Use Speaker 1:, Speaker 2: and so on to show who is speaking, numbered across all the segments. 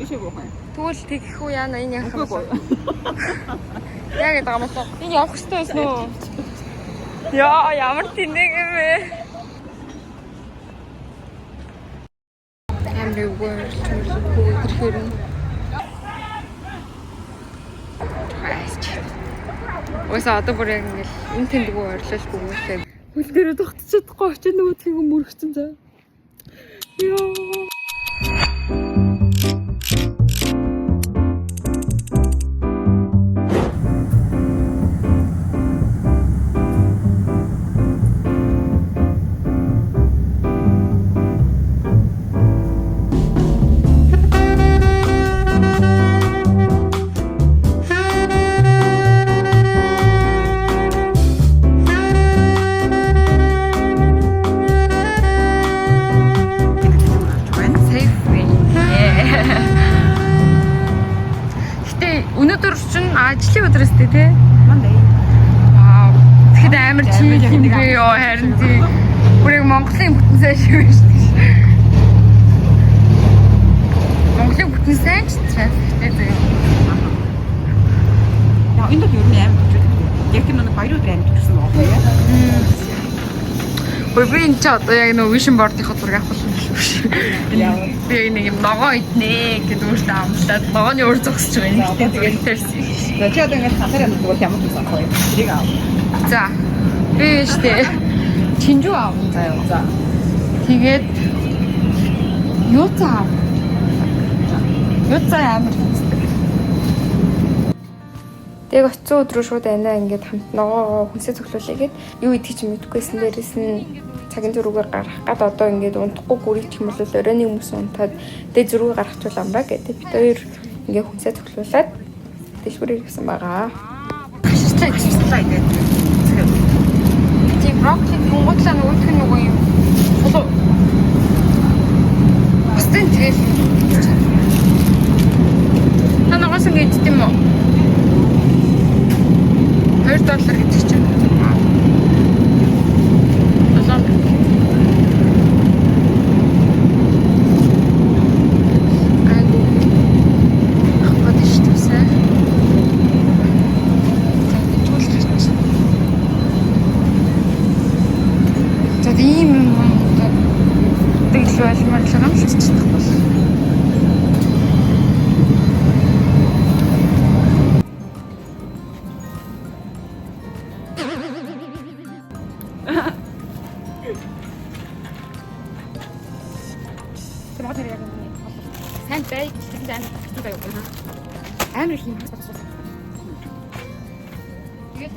Speaker 1: Тэгвэл тэгэх үү яана энэ яах юм бэ? Яг гэдэг юм уу? Энэ явах хэрэгтэй байсан уу? Яа, ямар тэнэг юм бэ? Everywhere to the Өөсөө одоо бүр яг ингээл энэ тэндгүү орилуулгүй мөсөө. Хөл дээрээ тогтчих чадахгүй очиж нөгөөдгийг мөрөгцөн заа. Яа. Ажлын өдрөөс тий. Мандаа. Вау. Тэгэхэд амар чимээ юм бэ ёо харин тий. Бүрийг Монголын бүтэн сайн шиг байна шүү дээ. Монголын бүтэн сайн ч трафиктэй заяа. Яа энэ дөр юм амар гэж үү. Яг энэ нэг баяр өдөр амар гэсэн үг байна. Би энэ ч одоо яг нэг vision board-ийнхаа зураг авах юм биш үү? Би нэг юм ногоо иднэ гэдэг өөртөө амлаад ногооны өр зогсож байгаа юм. Тэгээд тэрсэн. За чи одоо ингээд хатараа нөгөө ямар гэсэн аа. Тэрийг аав. За. Би штэ чинжүү аав заяа. За. Тэгээд юу цаа. Юу цаа амар. Тэг очсон өдрөө шууд анаа ингээд хамт ногоо хүнсээ цоглуулъя гэд юу идэх ч мэдхгүйсэн дээрээс нь цагийн зөрүүгээр гарах гад одоо ингээд унтахгүй гүрийч юм бол оройны хүмүүс унтаад тэг зөрүүгээ гаргachвал амраа гэдэг бид хоёр ингээд хүнсээ цоглуулад дэшгүрээр гисэн байгаа. Ашигтай гэдэг. Тэг брокколи тунгуудлаа нөгөөх нь нөгөө юм. Болоо. Астын тэгэл. Танаас ингээд идэх юм уу? $2 гэдэг чинь. Азам. Айгу. Хапад иштвсаа. За ийм тэгэл байлмаар л юм шиг ч байна. Сайн бай гэж сайн хэлсэн байв. Амар их юм хасбас. Тэгээд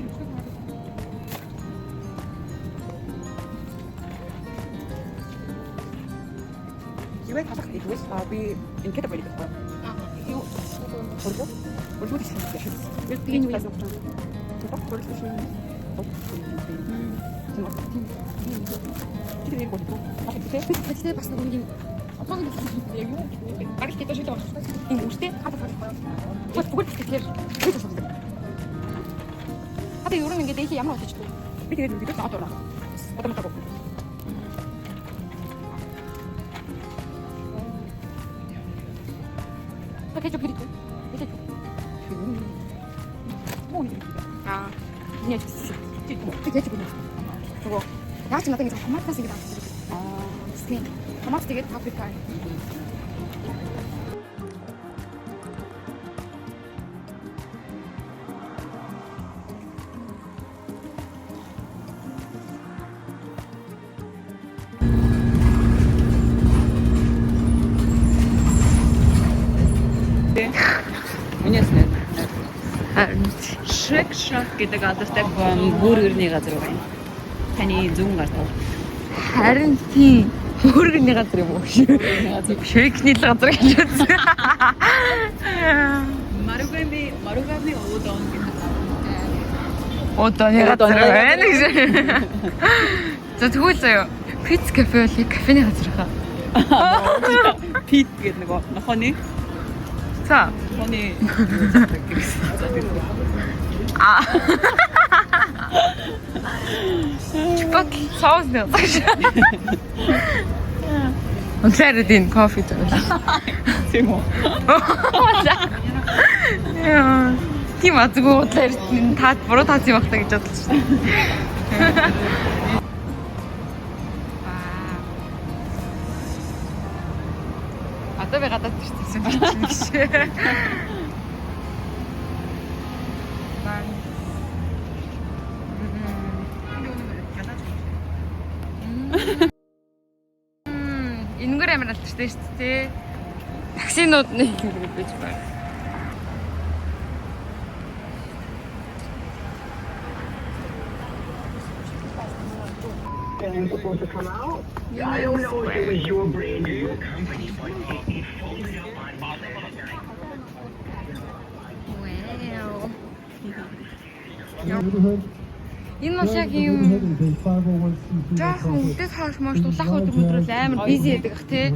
Speaker 1: юу вэ хасах идвэс би ингээд барих байна. Юу болов? Болов гэж хэлсэн. Би тийм юм байсан. Това болов гэж хэлсэн. Тэр нэг болов. Тэгээд бас нэг юм одоо нэг яг юу гарч идэж байгаа шүү дээ. Энэ үртэй хатах байна. Бас бүгд тэгэхээр бид сонсдог. Одоо юу нэг ингэ дэх ямар болчих вэ? Би тэгээд үгүй дээ одоо. Одоо мтаг. Пакет өгөх хэрэгтэй. Пакет. Аа. Нет. Пакет өгөх. Тэгвэл яаж надад ингэ томатаас ингэ авах хэрэгтэй. Аа. Скин. Томат тэгээд паприка.
Speaker 2: Үнэснэ. Шек гэдэг алдартай бүргэрний газар байна. Таны зүүн гартаа.
Speaker 1: Харин тийм бүргэрний газар юм уу? Шекний газар гэж үзсэн.
Speaker 2: Маругами одон гэдэг.
Speaker 1: Одоны газар байна гэж. За тэгвэл заяа. Пиц кафе болыг кафений газар хаа.
Speaker 2: Пит гэдэг нэг нохоны.
Speaker 1: За.
Speaker 2: Нохоны.
Speaker 1: А. Чипак соус нэг. Үнэхээр энэ кофе зөөл.
Speaker 2: Тийм үү.
Speaker 1: Яа. Тийм азгүй удлаар энэ таад буруу таац юм багтаа гэж бодлоо шүү дээ. Одоо би гадаад ирсэн биш. Энэгээр амар алдартай шүү дээ. Таксинууд нэг ингэж байж байна.
Speaker 3: Supposed to come out? Yeah, I don't know if it was your brand or your company, but it folded up on me.
Speaker 1: Wow. Энэ бол яг юм жоохон үдээс хойш маш дулаах өдрөл амар бизи байдаг ах тий.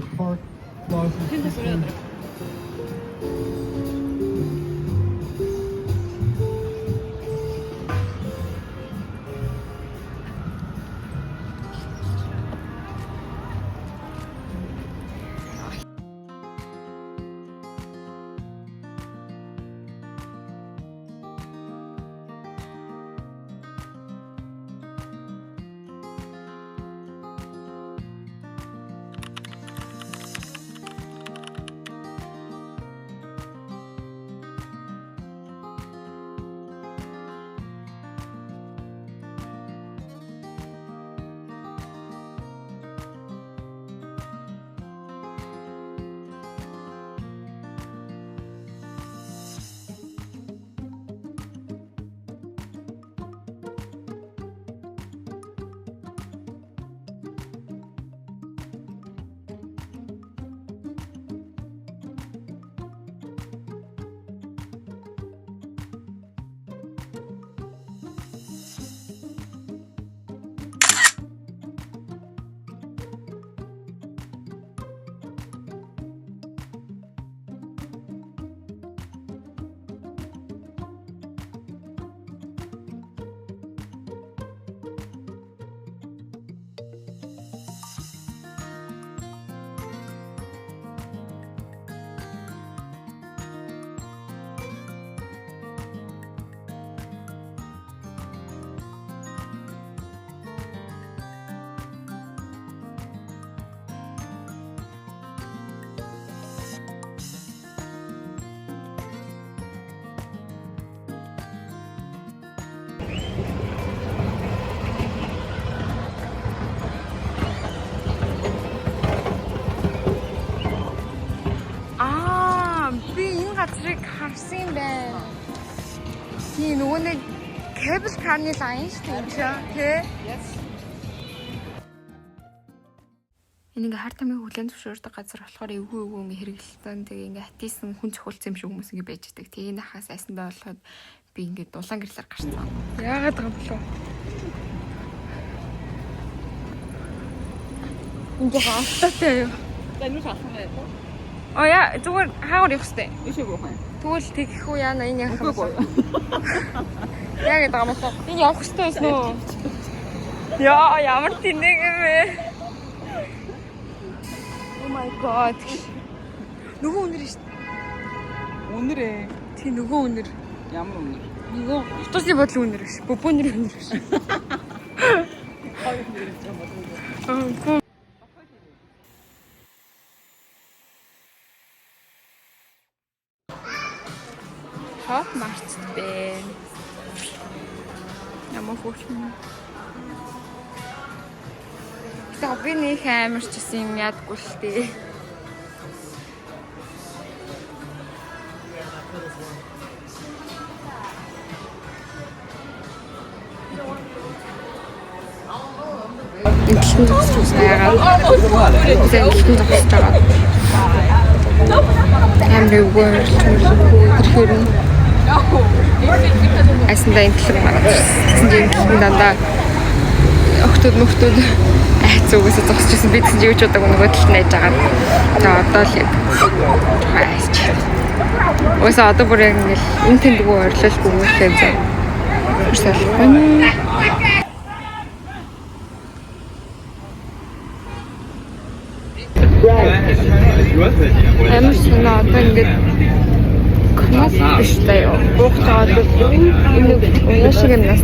Speaker 1: газрыг харсан юм байна. Тийм нөгөө нэг cable car-ны лайн шүү дээ. Тэ? Энэ ингээ хар тамгийн хүлэн зөвшөөрдөг газар болохоор эвгүй ингээ хэрэглэлтэн тэгээ ингээ хатийсан хүн цохолцсон юм шиг хүмүүс ингээ байж байгаа. Тэгээ энэ хаас айсандаа болоход би ингээ дулаан гэрлэр гарцсан. Яагаад байгаа юм болов? Ингээ хаалтаатай юу?
Speaker 2: Таньж алсан байх уу?
Speaker 1: Oh ja, зүгээр хаагаар явах хэрэгтэй.
Speaker 2: Ишээ буух юм.
Speaker 1: Тэгвэл тэгэх үү яана энэ яах юм бэ? Яг гэдэг юм уу? Энэ явах хэрэгтэй байсан уу? Яа, ямар тэнэг юм бэ? Oh my god. Нөгөө үнэр шүү дээ.
Speaker 2: Үнэр ээ.
Speaker 1: Тий нөгөө үнэр.
Speaker 2: Ямар үнэр?
Speaker 1: Нөгөө утасны бодлого үнэр биш. Бөбөнөр үнэр биш.
Speaker 2: Хоёр үнэр гэж бодлоо.
Speaker 1: Хот марцд бэ. Ямар хөөрхөн. Тэгээд би нэг амарч гэсэн юм ядгүй л дээ. Ихэн зогсож байгаа. Ихэн зогсож байгаа. Амрын world хэрхэн айсандаа интлэг мараад ирсэн дандаа охтууд айцуугаас зогсчихсан би тэгж юуч удааг нөгөө талд найж байгаа. За одоо л яг хайч. Өөсөө одоо бүр яг ингээл энэ тэндгүү ойрлолгүй мөлий зав. Үрсэл. биш таяа. Буухтаад энэ уяашиг юм нас.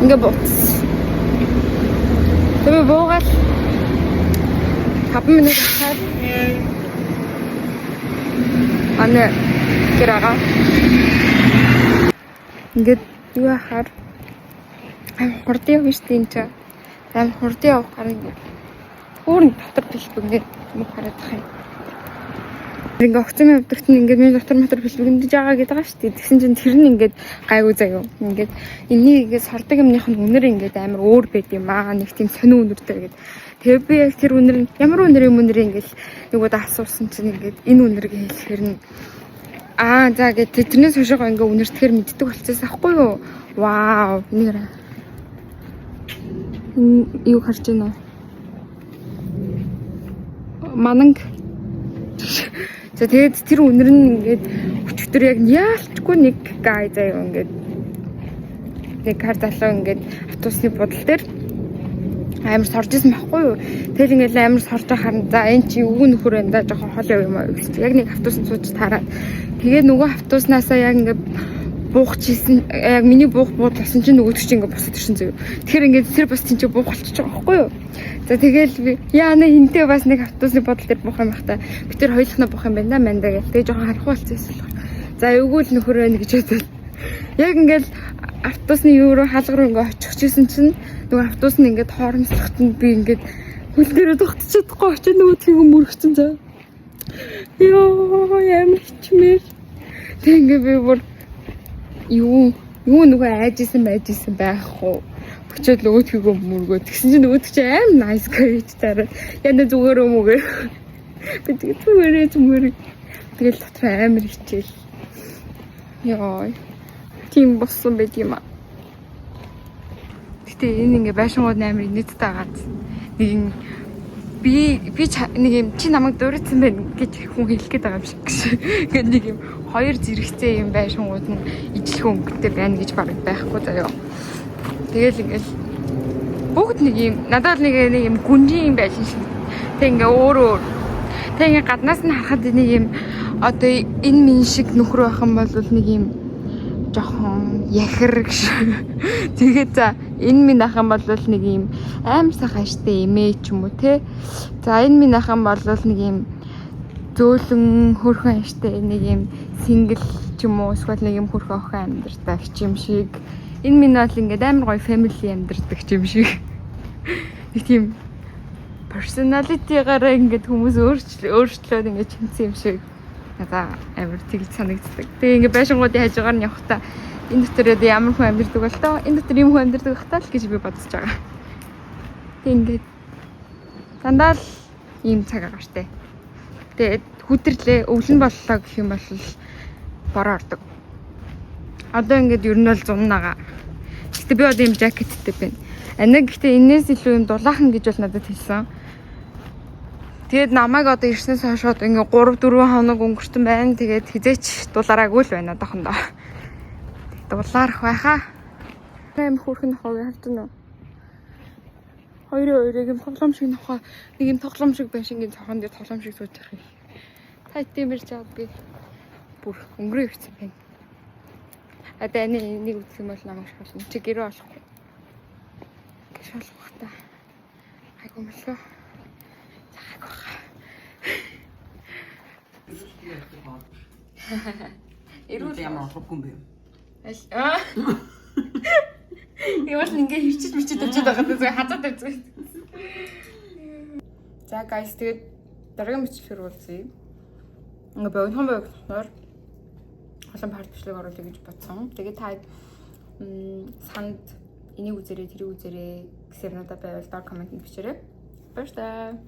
Speaker 1: Ингээ боц. Тэгээ буугаад 5 минут хаад ане гэрага ингээд юу хахаар хурдан явж тийм ч хурдан явах гарыг хөөрн дотор бэлбэг ингээд мөн хараад тах юм. Ингээ огцом явдагт нь ингээд миний дотор бэлбэгэндэж байгаа гэдэг байгаа шүү дээ. Тэгсэн чинь тэр нь ингээд гайгүй заяа. Ингээд энэний ингээд сордог юмных нь үнэр ингээд амар өөр байд юм аа. Нэг тийм сонин үнэртэй гэдэг. Тэгээ би яг тэр үнэр нь ямар үнэр юм үнэр ингээд нөгөөдөө асуусан чинь ингээд энэ үнэр гэхээр нь за гэдэг тэрнээс хойшоо ингээ үнэртгэхэр мэддэг болчихсон аахгүй юу? Вау, нэр. Юу харж байна уу? Мананг. За тэгээд тэр үнэр нь ингээд өчтөр яг яалчгүй нэг гай заяа ингээд нэг хар залуу ингээд автобусны будал дээр амар сорж исэн байхгүй юу? Тэгэл ингээд амар сорж харна. За энэ чи өвгөн нөхөр энэ да жоохон хол яв юм аа гэж. Яг нэг автобусанд сууж таараад. Тэгээд нөгөө автобуснасаа яг ингээд буухчихсэн. Яг миний буух буудласан чинь нөгөөд чинь ингээд босоод ирсэн зөө. Тэгэхээр ингээд тэр бас чинь буух болчих жоох байхгүй юу? За тэгэл би яана энтэй бас нэг автобусны бодол дээр буух юм бахта. Би тэр хоёулахнаа буух юм байна мандаа гэл. Тэгээ жоохон харахгүй болчихсон. За эвгүй л нөхөр байна гэж бодоод. Яг ингээд автобусны юу руу хаалга руу ингээд очихжсэн чинь нөгөө автобус нь ингээд хоромслохт нь би ингээд хөл дээрээ тогтчих чадахгүй очиж нөгөөдхийг мөрөгцөн заа. Йоо ямар хичмээр. Тэг ингээд би бүр юу нөгөө айжсэн байхгүй. Бочоод нөгөөдхийг мөргөө. Тэгсэн чинь нөгөөд чи аим nice гэж тараад яна зүгээр өмөөгөө. Би тэг зүгээр. Тэгэл дотор амар хичээл. Йоо. Тийм болсон байт юм аа. Гэтэ энэ ингээ байшингууд амар инээдтэй байгаад нэг би нэг юм чи намайг дуурайсан байна гэж хүн хэлэх гээд байгаа юм шиг гэсэн. Ингээд нэг юм хоёр зэрэгцээ юм байшингууд нь ижлэх өнгөтэй байна гэж баг байхгүй заяа. Тэгэл ингээл бүгд нэг юм надад нэг юм гүнжин юм байшин шиг. Тэг ингээ өөр. Тэг ингээ гаднаас нь харахад нэг юм одоо энэ минь шиг нөхөр байх юм бол нэг юм жоохон яхэр гэж. Тэгээд за энэ минь ах юм бол нэг юм амар сайхан аштай эмээ ч юм уу те. За энэ минь ах юм бол нэг юм зөөлөн хөрхөн аштай нэг юм сингл ч юм уу эсвэл нэг юм хөрхөн охин амьдардаг ч юм шиг. Энэ минь бол ингээд амар гоё family амьдардаг ч юм шиг. Нэг тийм personality-гаараа ингээд хүмүүс өөрчлөөд ингээд чинсэн юм шиг. За амар тэгж санагддаг. Тэгээ ингээ байшингуудын хажуугаар нь явахдаа энэ дотор ямар хүн амьдардаг бол тоо энэ дотор юм хүн амьдардаг бах таа л гэж би бодож байгаа. Тэг ингээд дандаа л ийм цаг агаартай. Тэгээд хүдэрлээ өвлөн боллоо гэх юм бол бороо ордог. Одоо ингээд ер нь бол 100 нагаа. Гэтэ би одоо ийм жакеттэй байна. Аниг гэхдээ энээс илүү юм дулаахан гэж бол надад хэлсэн. Тэгээд намайг одоо ирснээс хойш одоо ингээ 3-4 хоног өнгөртөн байна. Тэгээд хизээч дулаараагүй л байна одоохондоо. Дулаарах байхаа. Аим хөрхөн хов харж байна уу? Хоёрыг юм тоглоом шиг нохоо. Нэг юм тоглоом шиг байшингийн цохон дээр тоглоом шиг сууж явах юм. Та тийм ирж чад би бүр өнгөрөө ирсэн байна. Одоо нэг үзэх юм бол намайг шална. Чи гэрээ олохгүй. Шалах та. Айгу мэлхөө.
Speaker 2: Эрүүл ямар болохгүй юм бэ?
Speaker 1: Явал ингээ хөвчөж мчиж тавьчихад байгаа даа хазаад тавьчих. За guys тэгээд дараагийн бичлэгээр уулзъя. Ингээ богинохон болохоор олон парт бичлэг оруулъя гэж бодсон. Тэгээд та санд энийг үзээрэй, тэрийг үзээрэй гэсээр надад байвал доор комментод бичээрэй. Баярлалаа.